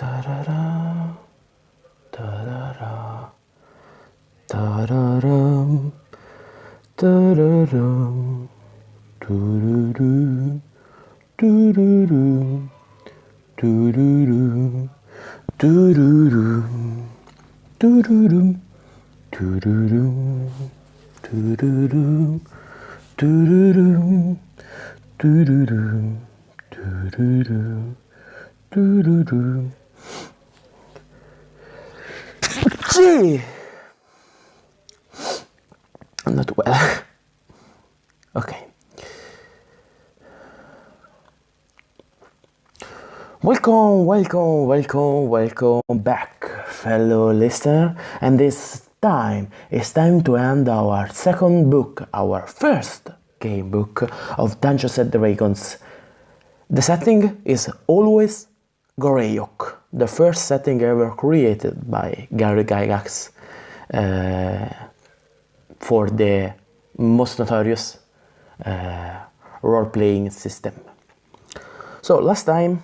Ta-da-da, ta-da-da, ta-da-dum, ta-da-dum, doo-doo-doo, doo-doo-doo, doo-doo-doo, doo-doo-doo, doo-doo-doo, doo-doo-doo, doo-doo-doo, doo-doo-doo, doo-doo-doo, doo-doo-doo, doo-doo-doo. Gee! Not well. Okay. Welcome back, fellow listener. And this time, it's time to end our second book, our first game book of Dungeons and Dragons. The setting is always Goreyok, the first setting ever created by Gygax for the most notorious role-playing system. So last time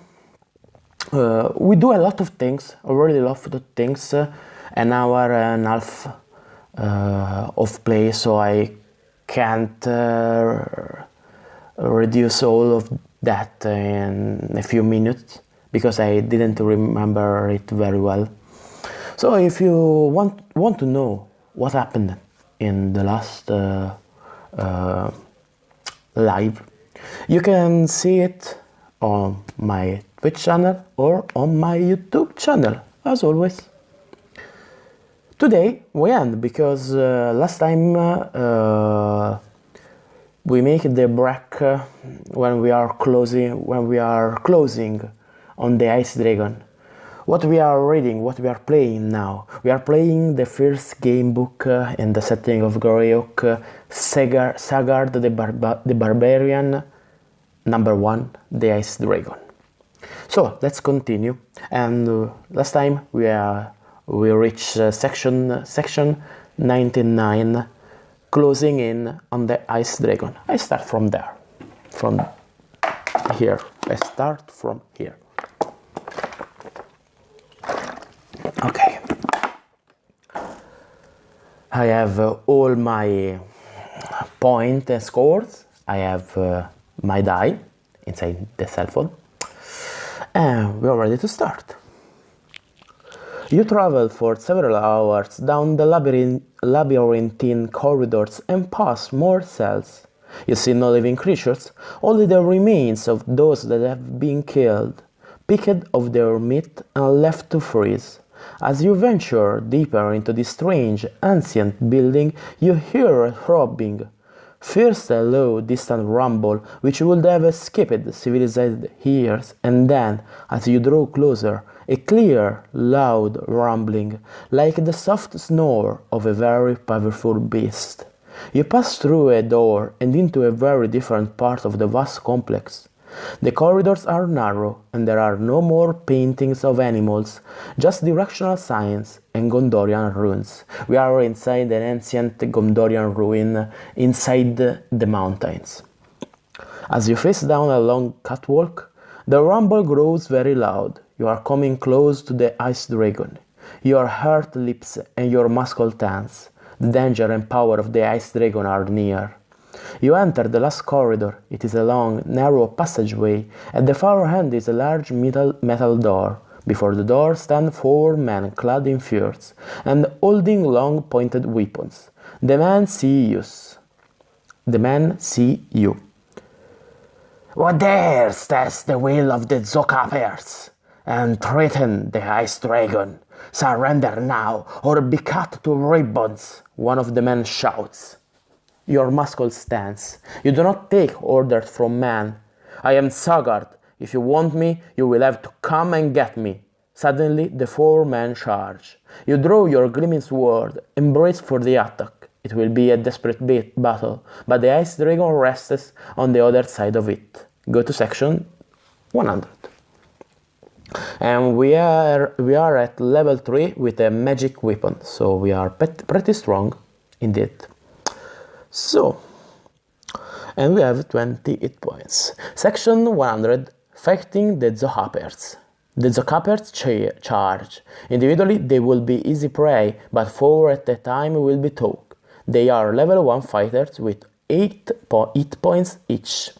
we do a lot of things, a really lot of things, an hour and a half of play, so I can't reduce all of that in a few minutes because I didn't remember it very well. So if you want to know what happened in the last live, you can see it on my Twitch channel or on my YouTube channel, as always. Today we end because last time we make the break when we are closing on the Ice Dragon. What we are reading, what we are playing now. We are playing the first game book in the setting of Goreyok, Sagard the Barbarian, number 1, the Ice Dragon. So let's continue. And last time we reached section 99, closing in on the Ice Dragon. I start from there, from here. I start from here. Okay. I have all my point and scores. I have my die inside the cell phone. And we are ready to start. You travel for several hours down the labyrinthine corridors and pass more cells. You see no living creatures, only the remains of those that have been killed, picked of their meat and left to freeze. As you venture deeper into this strange, ancient building, you hear a throbbing. First a low, distant rumble, which would have escaped civilized ears, and then, as you draw closer, a clear, loud rumbling, like the soft snore of a very powerful beast. You pass through a door and into a very different part of the vast complex. The corridors are narrow, and there are no more paintings of animals, just directional signs and Gondorian runes. We are inside an ancient Gondorian ruin inside the mountains. As you face down a long catwalk, the rumble grows very loud. You are coming close to the Ice Dragon. Your heart leaps and your muscle tense. The danger and power of the Ice Dragon are near. You enter the last corridor. It is a long, narrow passageway. At the far end is a large metal door. Before the door stand 4 men clad in furs and holding long pointed weapons. The men see you. What dares test the will of the Zokapers and threaten the Ice Dragon? Surrender now or be cut to ribbons, one of the men shouts. Your muscles tense. You do not take orders from men. I am Sagard. If you want me, you will have to come and get me. Suddenly, the 4 men charge. You draw your gleaming sword and brace for the attack. It will be a desperate battle, but the Ice Dragon rests on the other side of it. Go to section 100. And we are at level 3 with a magic weapon, so we are pretty strong indeed. So, and we have 20 hit points. Section 100, Fighting the Zohapers. The Zocappers charge. Individually, they will be easy prey, but 4 at a time will be took. They are level 1 fighters with 8 hit points each.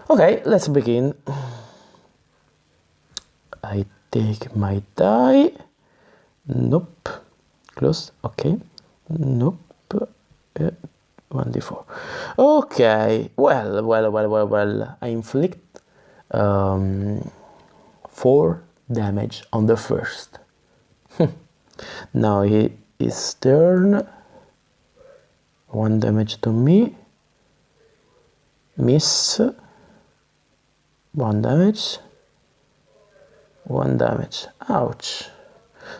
Okay, let's begin. I take my die. Nope. Close. Okay. Nope. 1d4. Okay. Well. I inflict 4 damage on the first. Now his turn. 1 damage to me. Miss. 1 damage. 1 damage. Ouch.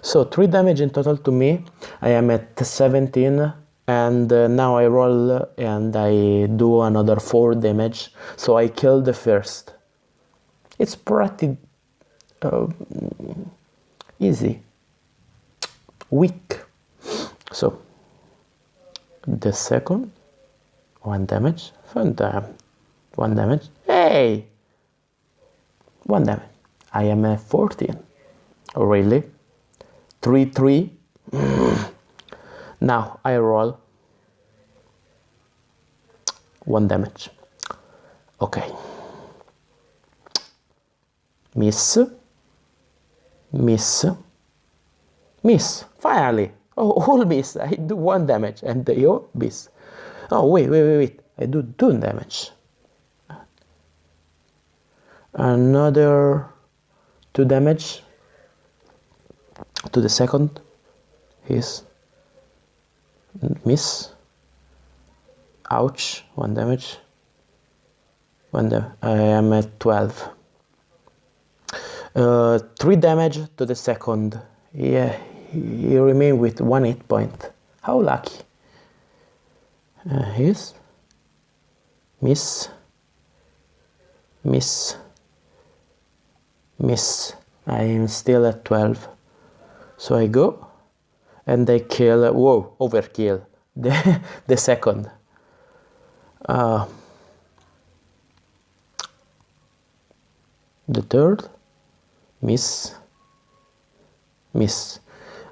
So 3 damage in total to me. I am at 17, and now I roll and I do another 4 damage. So I kill the first. It's pretty easy. Weak. So the second, 1 damage. 1 damage. Hey! 1 damage. I am at 14. Oh, really? 3. Now I roll 1 damage. Okay. Miss. Finally. Oh, all miss. I do 1 damage and you miss. Oh, wait. I do 2 damage. Another 2 damage to the second. His miss. Ouch. 1 damage. 1 damage. I am at 12. 3 damage to the second. Yeah, he remained with 1 hit point. How lucky. His miss. I am still at 12. So I go and I kill. Whoa, overkill. The second. The third. Miss.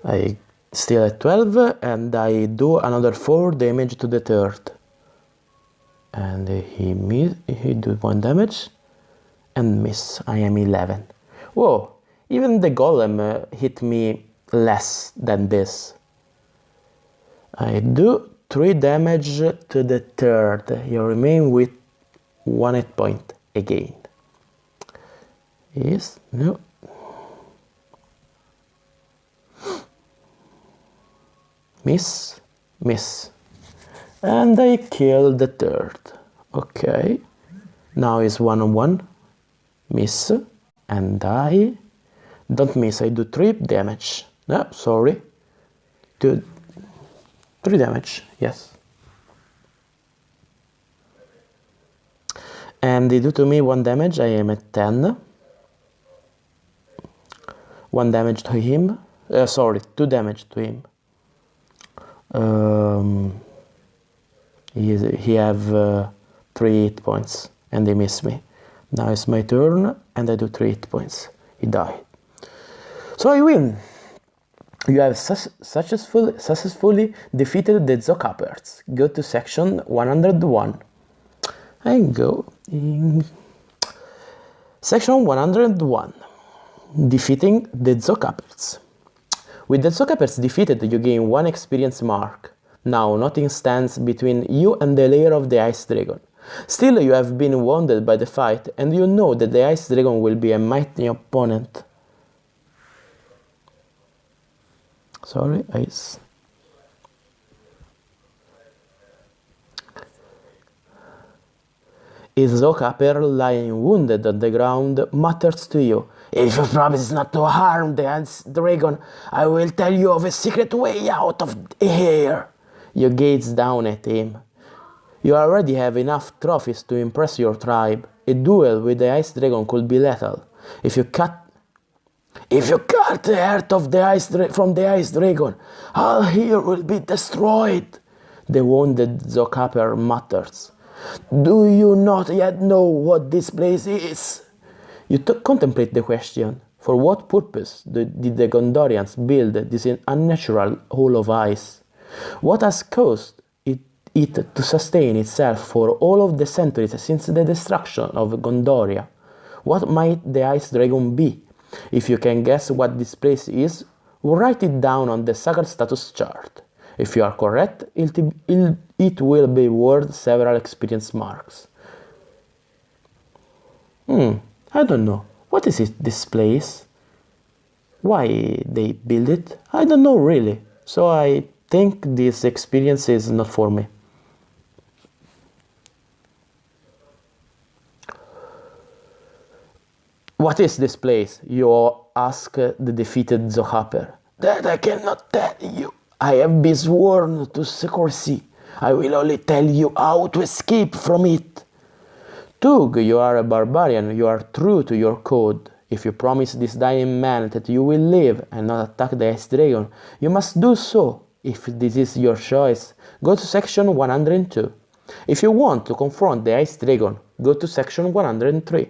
I still at 12 and I do another 4 damage to the third. And he do 1 damage and miss. I am 11. Whoa, even the golem hit me less than this. I do 3 damage to the third. You remain with 1 hit point again. Yes, no. Miss. And I kill the third. Okay. Now it's 1-on-1. Miss. And I don't miss. I do 3 damage. No, sorry. 3 damage. Yes. And they do to me 1 damage. I am at 10. 1 damage to him. 2 damage to him. He have 3 hit points and he missed me. Now it's my turn and I do 3 hit points. He died. So I win. You have successfully defeated the Zocappers. Go to section 101. And go in section 101. Defeating the Zocappers. With the Zocappers defeated, you gain 1 experience mark. Now nothing stands between you and the lair of the Ice Dragon. Still, you have been wounded by the fight, and you know that the Ice Dragon will be a mighty opponent. Sorry, Ice. A Zocapper lying wounded on the ground mutters to you. If you promise not to harm the Ice Dragon, I will tell you of a secret way out of here. You gaze down at him. You already have enough trophies to impress your tribe. A duel with the Ice Dragon could be lethal. If you cut the heart of from the Ice Dragon, all here will be destroyed. The wounded Zocapper mutters. Do you not yet know what this place is? You contemplate the question. For what purpose did the Gondorians build this unnatural hall of ice? What has caused it to sustain itself for all of the centuries since the destruction of Gondoria? What might the ice dragon be? If you can guess what this place is, write it down on the Sagard status chart. If you are correct, it will be worth several experience marks. I don't know. What is it, this place? Why they build it? I don't know really. So I think this experience is not for me. What is this place? You ask the defeated Zohaper. That I cannot tell you. I have been sworn to secrecy. I will only tell you how to escape from it. Tug, you are a barbarian. You are true to your code. If you promise this dying man that you will live and not attack the ice dragon, you must do so. If this is your choice, go to section 102. If you want to confront the ice dragon, go to section 103.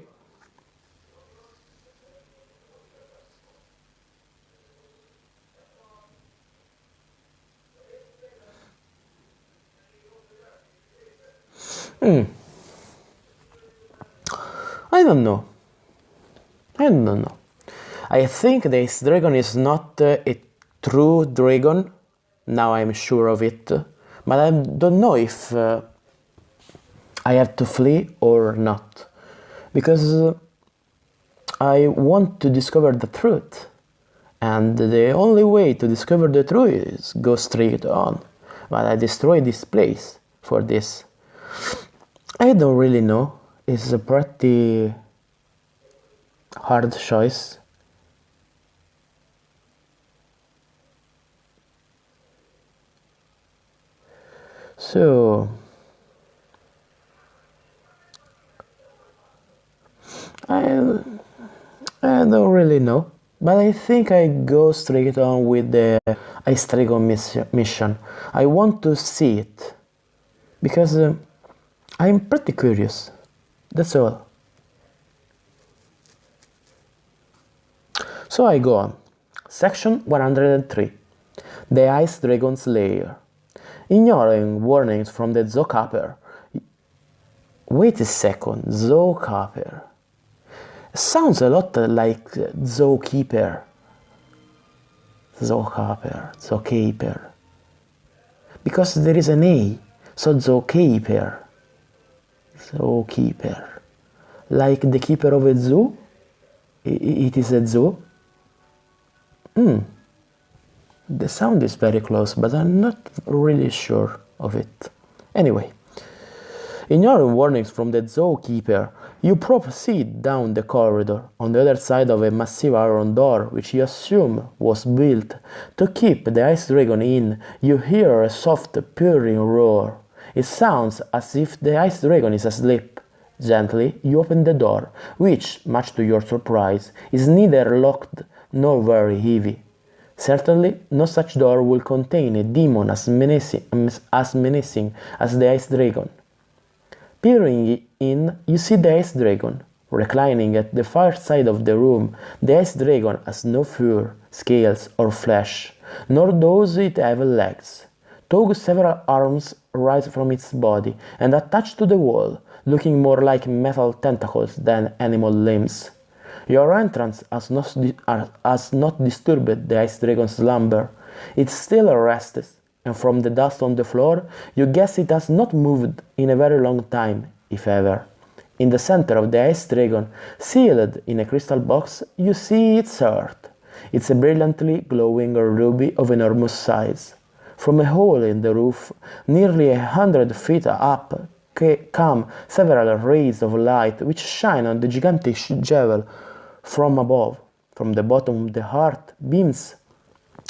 I don't know. I think the ice dragon is not a true dragon. Now I'm sure of it. But I don't know if I have to flee or not. Because I want to discover the truth. And the only way to discover the truth is go straight on. But I destroy this place for this. I don't really know. It's a pretty hard choice. So I don't really know, but I think I go straight on with the Ice Dragon mission. I want to see it because I'm pretty curious. That's all. So I go on. Section 103. The Ice Dragon's Lair. Ignoring warnings from the Zookeeper. Wait a second, Zookeeper. Sounds a lot like Zookeeper. Zookeeper. Because there is an A, so Zookeeper. Zookeeper. Like the keeper of a zoo? It is a zoo? The sound is very close, but I'm not really sure of it. Anyway, ignoring warnings from the zookeeper, you proceed down the corridor on the other side of a massive iron door, which you assume was built to keep the ice dragon in. You hear a soft purring roar. It sounds as if the ice dragon is asleep. Gently, you open the door, which, much to your surprise, is neither locked nor very heavy. Certainly, no such door will contain a demon as menacing as the ice dragon. Peering in, you see the ice dragon. Reclining at the far side of the room, the ice dragon has no fur, scales, or flesh, nor does it have legs. Several arms rise from its body and attach to the wall, looking more like metal tentacles than animal limbs. Your entrance has not disturbed the ice dragon's slumber. It still rests, and from the dust on the floor, you guess it has not moved in a very long time, if ever. In the center of the ice dragon, sealed in a crystal box, you see its heart. It's a brilliantly glowing ruby of enormous size. From a hole in the roof, nearly 100 feet up, come several rays of light which shine on the gigantic jewel from above. From the bottom of the heart beams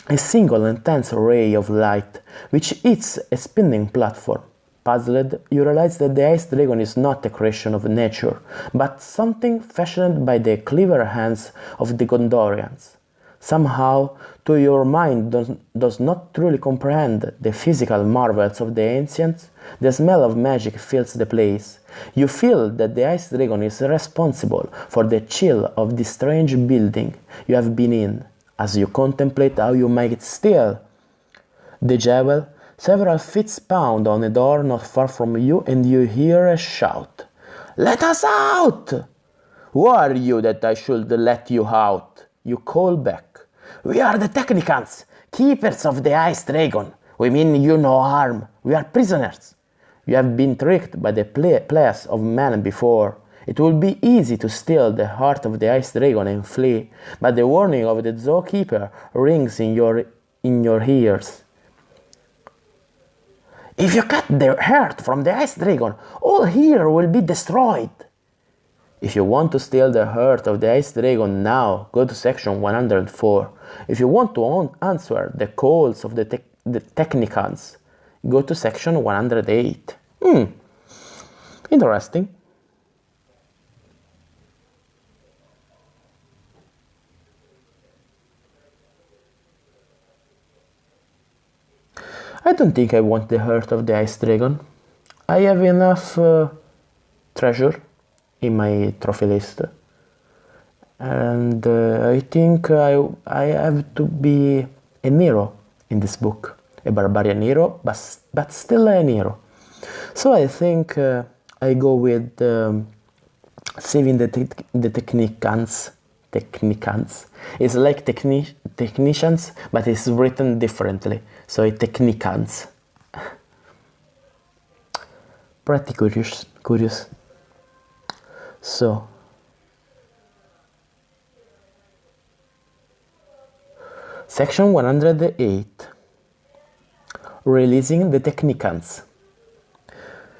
a single intense ray of light, which hits a spinning platform. Puzzled, you realize that the ice dragon is not a creation of nature, but something fashioned by the clever hands of the Gondorians. Somehow, to your mind does not truly comprehend the physical marvels of the ancients, the smell of magic fills the place. You feel that the ice dragon is responsible for the chill of the strange building you have been in. As you contemplate how you might steal the jewel, several feet pound on a door not far from you, and you hear a shout. "Let us out!" "Who are you that I should let you out?" You call back. "We are the Technicans, keepers of the ice dragon. We mean you no harm. We are prisoners. You have been tricked by the place of man before. It will be easy to steal the heart of the ice dragon and flee, but the warning of the zookeeper rings in your ears. If you cut the heart from the ice dragon, all here will be destroyed. If you want to steal the heart of the ice dragon now, go to section 104. If you want to answer the calls of the Technicans, go to section 108. Interesting. I don't think I want the heart of the ice dragon. I have enough treasure in my trophy list, and I think I have to be a hero in this book, a barbarian hero, but still a hero. So I think I go with saving the Technicans. It's like technicians, but it's written differently. So it's Technicans. Pretty curious. So section 108. Releasing the Technicans.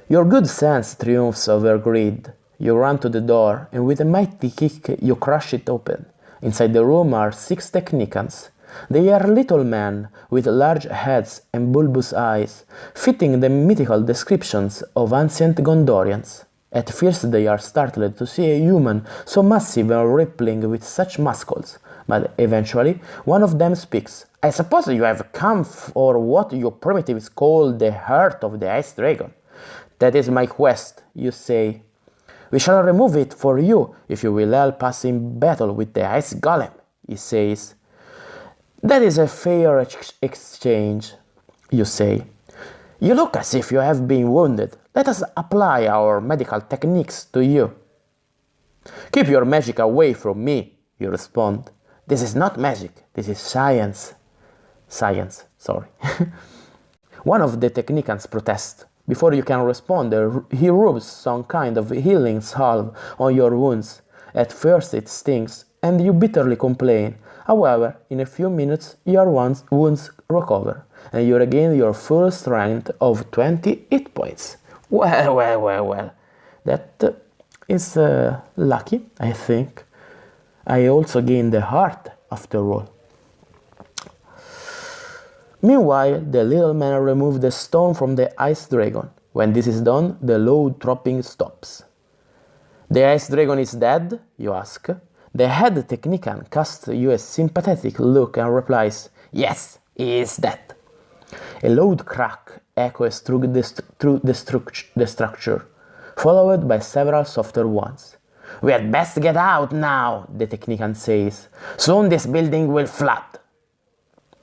Your good sense triumphs over greed. You run to the door, and with a mighty kick you crush it open. Inside the room are 6 Technicans. They are little men with large heads and bulbous eyes, fitting the mythical descriptions of ancient Gondorians. At first they are startled to see a human so massive and rippling with such muscles, but eventually one of them speaks. I suppose you have come for what you primitives call the heart of the ice dragon. That is my quest, you say. We shall remove it for you if you will help us in battle with the ice golem, he says. That is a fair exchange, you say. You look as if you have been wounded. Let us apply our medical techniques to you. Keep your magic away from me, you respond. This is not magic, this is science. Science, sorry. One of the Technicans protests. Before you can respond, he rubs some kind of healing salve on your wounds. At first it stings, and you bitterly complain. However, in a few minutes your wounds recover, and you regain your full strength of 20 hit points. Well. That is lucky, I think. I also gain the heart after all. Meanwhile, the little man removes the stone from the ice dragon. When this is done, the loud dropping stops. The ice dragon is dead, you ask. The head Technican casts you a sympathetic look and replies, yes, he is dead. A loud crack echoes through the structure, followed by several softer ones. We had best get out now, the Technican says. Soon this building will flood.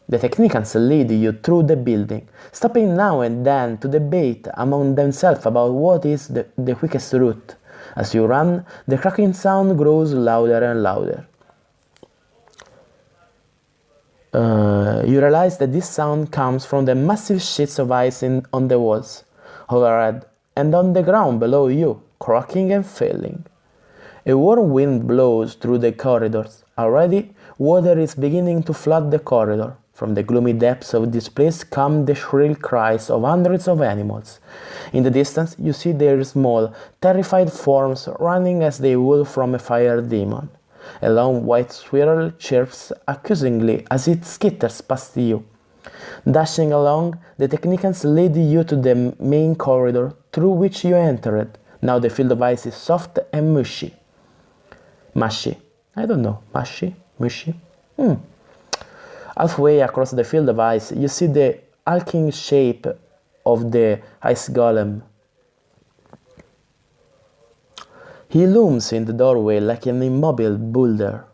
The Technicans lead you through the building, stopping now and then to debate among themselves about what is the quickest route. As you run, the cracking sound grows louder and louder. You realize that this sound comes from the massive sheets of ice on the walls, overhead, and on the ground below you, cracking and failing. A warm wind blows through the corridors. Already, water is beginning to flood the corridor. From the gloomy depths of this place come the shrill cries of hundreds of animals. In the distance, you see their small, terrified forms running as they would from a fire demon. A long white squirrel chirps accusingly as it skitters past you. Dashing along, the Technicans lead you to the main corridor through which you entered. Now the field of ice is soft and mushy. Mushy. I don't know. Mushy? Halfway across the field of ice, you see the hulking shape of the ice golem. He looms in the doorway like an immobile boulder.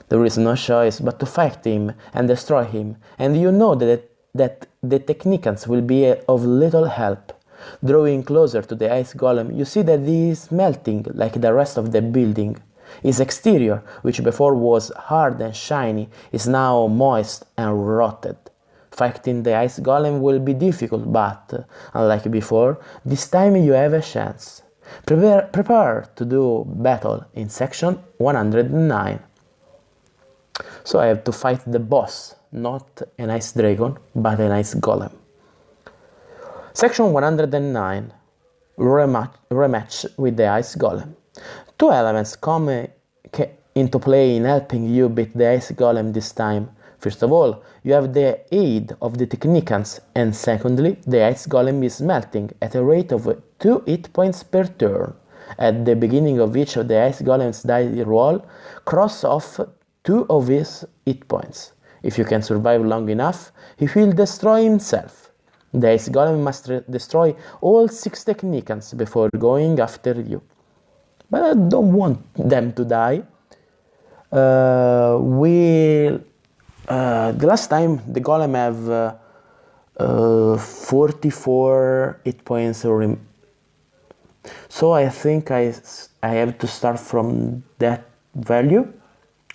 There is no choice but to fight him and destroy him, and you know that the technicians will be of little help. Drawing closer to the ice golem, you see that he is melting like the rest of the building. His exterior, which before was hard and shiny, is now moist and rotted. Fighting the ice golem will be difficult, but, unlike before, this time you have a chance. Prepare to do battle in section 109. So I have to fight the boss, not an ice dragon, but an ice golem. Section 109. Rematch with the ice golem. Two elements come into play in helping you beat the ice golem this time. First of all, you have the aid of the technicians, and secondly, the ice golem is melting at a rate of 2 hit points per turn. At the beginning of each of the ice golem's die roll, cross off 2 of his hit points. If you can survive long enough, he will destroy himself. The ice golem must destroy all 6 technicians before going after you. But I don't want them to die. The last time the golem have 44 hit points, so I think I have to start from that value.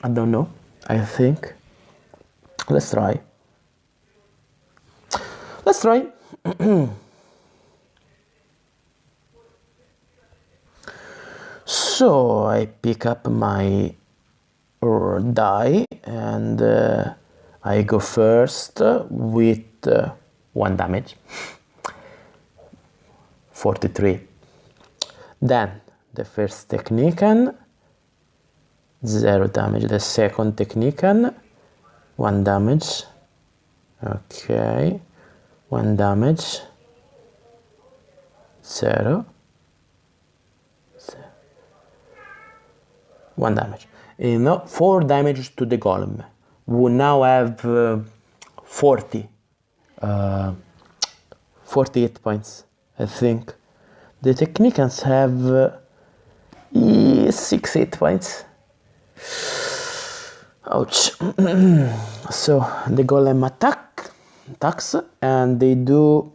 I don't know. I think. Let's try. Let's try. So I pick up my die and I go first with 1 damage. 43. Then the first technician, 0 damage. The second technician, 1 damage. Okay, 1 damage. 0. 1 damage. 4 damage to the golem. We now have 40 hit points, I think. The technicians have 6 hit points. Ouch. So the golem attacks and they do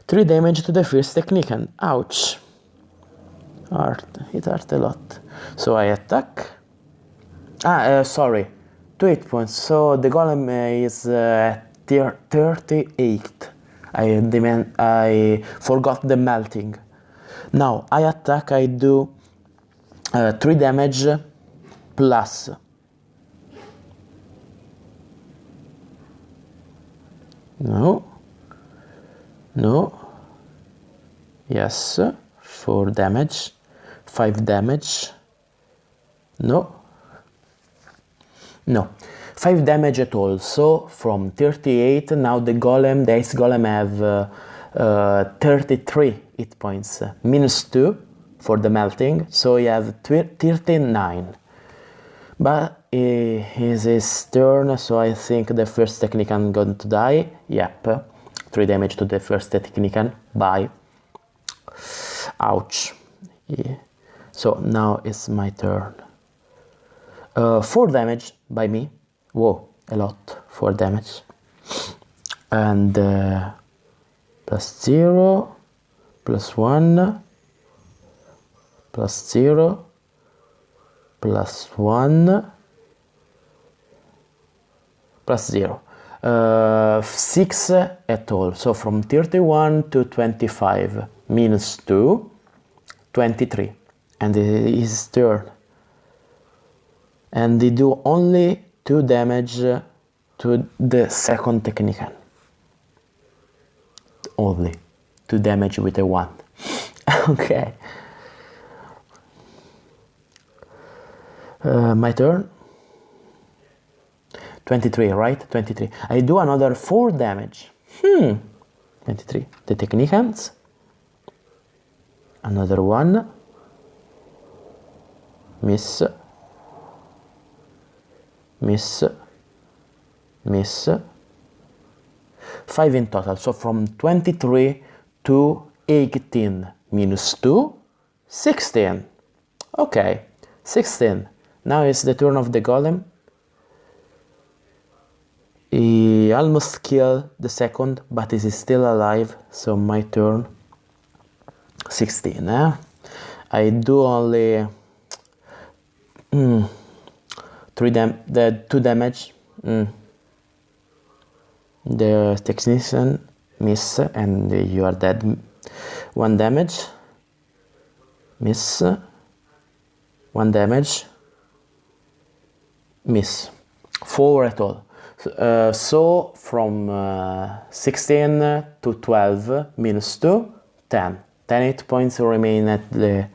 3 damage to the first technician. Ouch. It hurt a lot. So I attack. Sorry. 2 hit points. So the golem is at 38. I forgot the melting. Now I attack. I do 3 damage plus. No. Yes. 4 damage. 5 damage. No. 5 damage at all. So from 38 now the ice golem have 33 hit points. Minus 2 for the melting. So you have 39. But it is his turn, so I think the first technician going to die. Yep. 3 damage to the first technician. Bye. Ouch. Yeah. So now it's my turn. 4 damage by me. Whoa, a lot. 4 damage. And plus 0, plus 1, plus 0, plus 1, plus 0. 6 at all. So from 31 to 25. Minus 2, 23. And his turn. And they do only 2 damage to the second technician. Only 2 damage with a 1. Okay. My turn. 23, right? 23. I do another 4 damage. 23. The technicians. Another 1. Miss. miss, miss. 5 in total, so from 23 to 18 minus 2, 16. Okay, 16. Now it's the turn of the golem. He almost killed the second, but he is still alive, so my turn. 16, I do only 2 damage. The technician miss and you are dead. 1 damage. Miss. 1 damage. Miss. 4 at all. So from 16 to 12 minus 2, 10. 10 hit points remain at the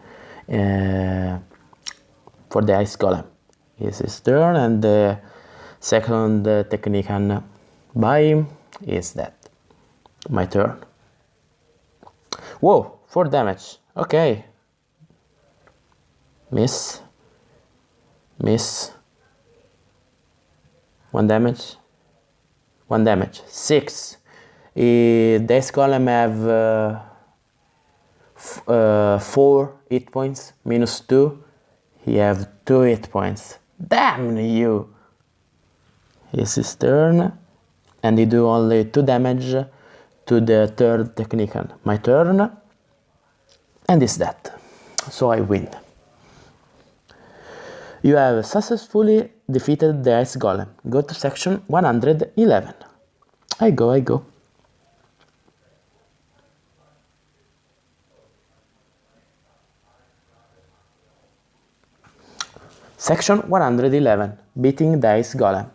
for the ice golem. It's his turn, and the second technician by him is dead. My turn. Whoa, 4 damage. Okay. Miss. Miss. 1 damage. 1 damage. 6. The ice golem have 4 hit points. Minus 2. He have 2 hit points. Damn you! It's his turn. And he do only 2 damage to the third technician. My turn. And it's that. So I win. You have successfully defeated the ice golem. Go to section 111. I go. Section 111. Beating the ice golem.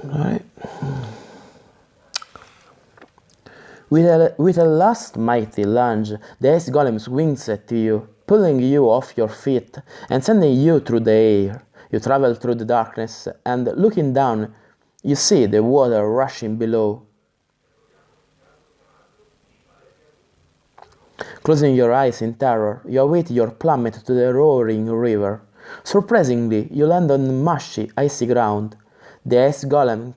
Right. With a last mighty lunge, the ice golem swings at you, pulling you off your feet and sending you through the air. You travel through the darkness, and looking down, you see the water rushing below. Closing your eyes in terror, you await your plummet to the roaring river. Surprisingly, you land on mushy, icy ground. The ice golem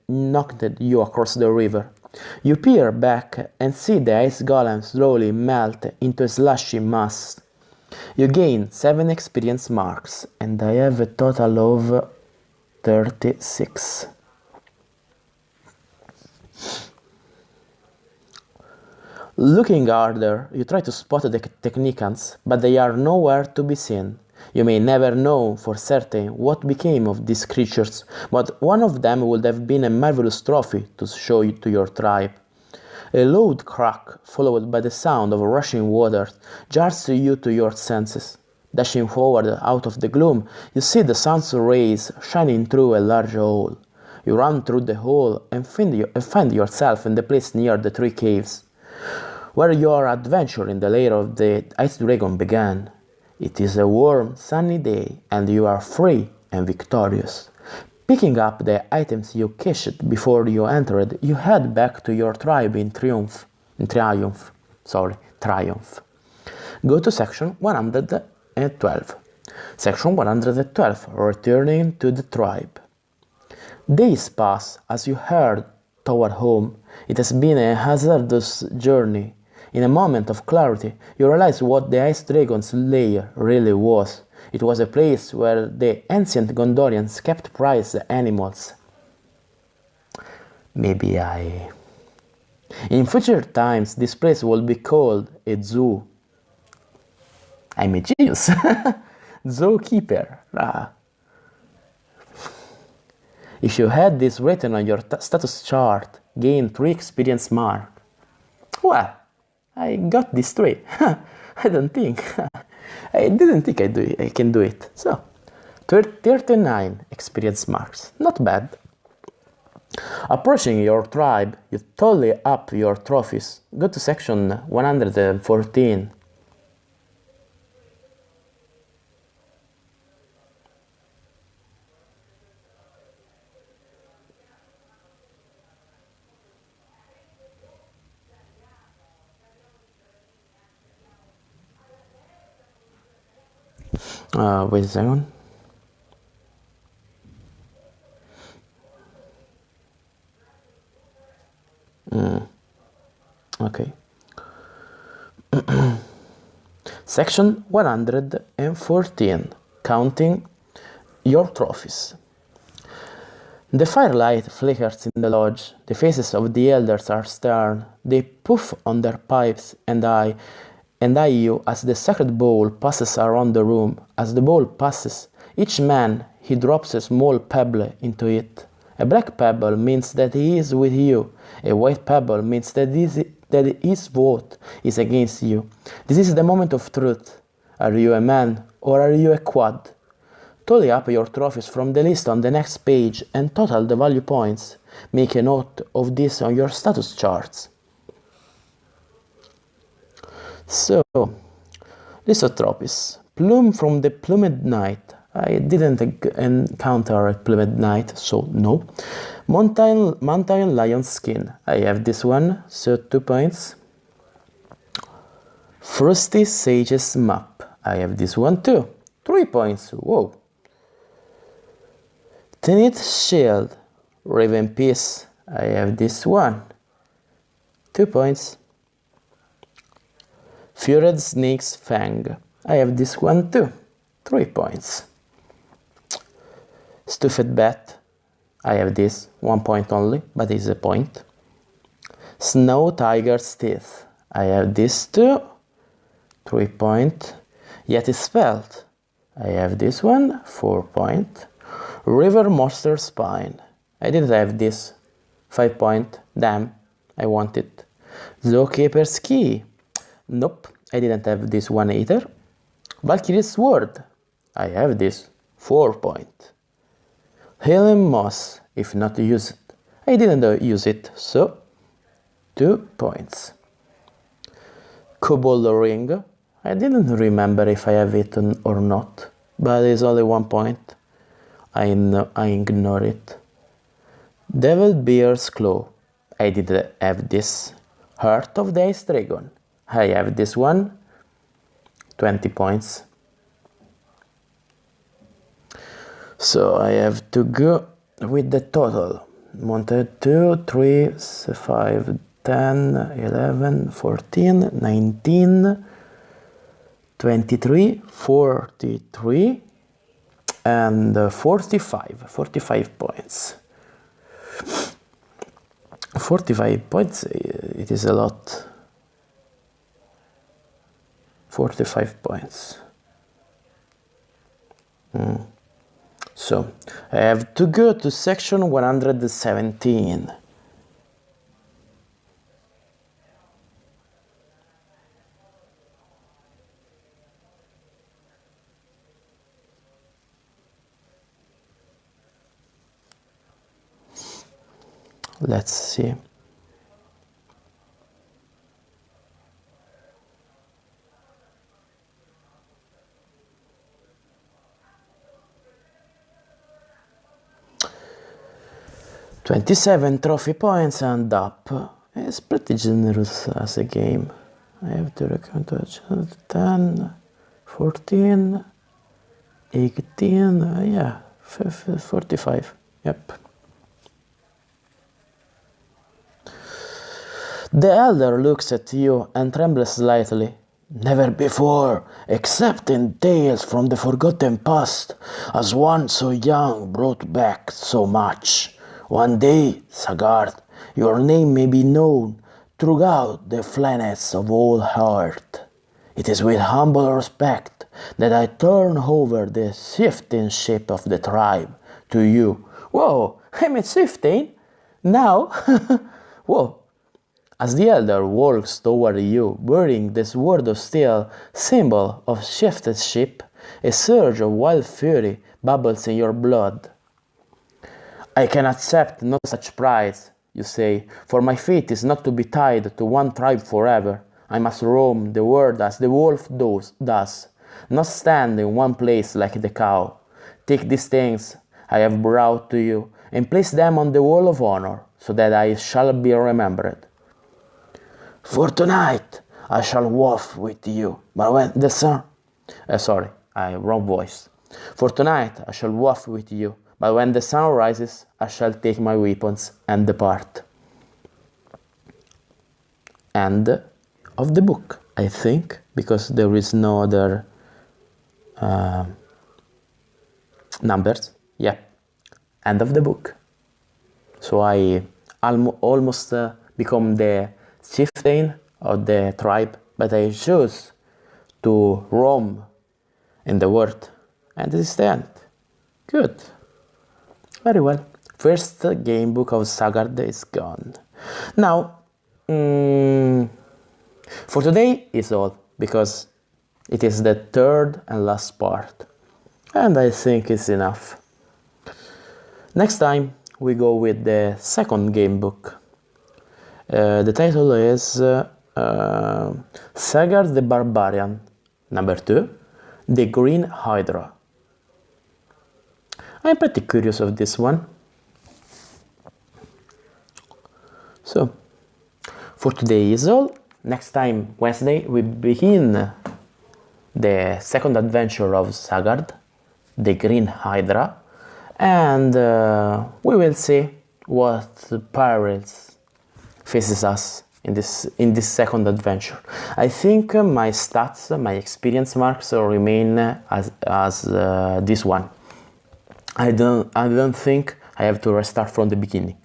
knocked you across the river. You peer back and see the ice golem slowly melt into a slushy mass. You gain 7 experience marks, and I have a total of 36. Looking harder, you try to spot the technicians, but they are nowhere to be seen. You may never know for certain what became of these creatures, but one of them would have been a marvelous trophy to show to your tribe. A loud crack, followed by the sound of rushing water, jars you to your senses. Dashing forward out of the gloom, you see the sun's rays shining through a large hole. You run through the hole and find yourself in the place near the 3 caves, where your adventure in the lair of the ice dragon began. It is a warm, sunny day, and you are free and victorious. Picking up the items you cached before you entered, you head back to your tribe in triumph. Go to section 112. Section 112, returning to the tribe. Days pass as you head toward home. It has been a hazardous journey. In a moment of clarity, you realize what the ice dragon's lair really was. It was a place where the ancient Gondorians kept prized animals. In future times, this place will be called a zoo. I'm a genius. Zookeeper. If you had this written on your status chart, gain 3 experience mark. Well, I got this 3. I didn't think I can do it. So, 39 experience marks. Not bad. Approaching your tribe, you tally up your trophies. Go to section 114. Wait a second. Section 114. Counting your trophies. The firelight flickers in the lodge. The faces of the elders are stern. They puff on their pipes and eye you as the sacred bowl passes around the room. As the bowl passes, each man, he drops a small pebble into it. A black pebble means that he is with you. A white pebble means that his vote is against you. This is the moment of truth. Are you a man or are you a quad? Tally up your trophies from the list on the next page and total the value points. Make a note of this on your status charts. So, list of trophies. Plume from the Plumed Knight. I didn't encounter a Plumed Knight, so no. Mountain Lion Skin. I have this one, so 2 points. Frosty Sage's Map. I have this one too. 3 points. Whoa. Tenith Shield. Raven Piece. I have this one. 2 points. Fured Snake's Fang. I have this one too. 3 points. Stuffed Bat. I have this. 1 point only, but it's a point. Snow Tiger's Teeth. I have this too. 3 points. Yeti Spelt. I have this one. 4 points. River Monster Spine. I didn't have this. 5 points. Damn, I want it. Zookeeper's Key. Nope, I didn't have this one either. Valkyrie's Sword. I have this. 4 points. Helium Moss, if not used. I didn't use it, so 2 points. Kobold Ring. I didn't remember if I have it or not, but it's only 1 point. I ignore it. Devil Bear's Claw. I didn't have this. Heart of the Ice Dragon. I have this one. 20 points. So I have to go with the total. Wanted 2, 3, 5, 10, 11, 14, 19, 23, 43, and 45 points. 45 points, it is a lot. 45 points. So, I have to go to section 117. Let's see. $27 trophy points and up. It's pretty generous as a game. I have to recount 10, 14, 18, yeah, 45. Yep. The elder looks at you and trembles slightly. Never before, except in tales from the forgotten past, has one so young brought back so much. One day, Sagard, your name may be known throughout the planets of all heart. It is with humble respect that I turn over the chieftainship of the tribe to you. Whoa, I'm a chieftain? Now? Whoa. As the elder walks toward you, bearing the sword of steel, symbol of chieftainship, a surge of wild fury bubbles in your blood. I can accept no such prize, you say, for my fate is not to be tied to one tribe forever. I must roam the world as the wolf does, not stand in one place like the cow. Take these things I have brought to you, and place them on the wall of honor, so that I shall be remembered. For tonight I shall waft with you, but when the sun... wrong voice. For tonight I shall waft with you, but when the sun rises, I shall take my weapons and depart. End of the book. I think, because there is no other numbers. Yeah, end of the book. So I almost become the chieftain of the tribe, but I choose to roam in the world, and this is the end. Good. Very well. First game book of Sagard is gone. Now, for today is all, because it is the third and last part, and I think it's enough. Next time we go with the second game book. The title is Sagard the Barbarian, number 2, The Green Hydra. I'm pretty curious of this one. So, for today is all. Next time, Wednesday, we begin the second adventure of Sagard, the Green Hydra, and we will see what perils faces us in this second adventure. I think my stats, my experience marks remain as this one. I don't think I have to restart from the beginning,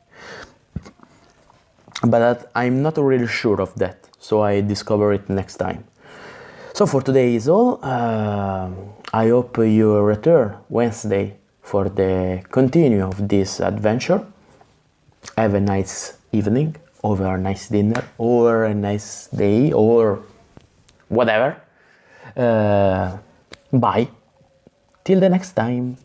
but I'm not really sure of that, so I discover it next time. So for today is all. I hope you return Wednesday for the continue of this adventure. Have a nice evening, or a nice dinner, or a nice day, or whatever. Bye. Till the next time.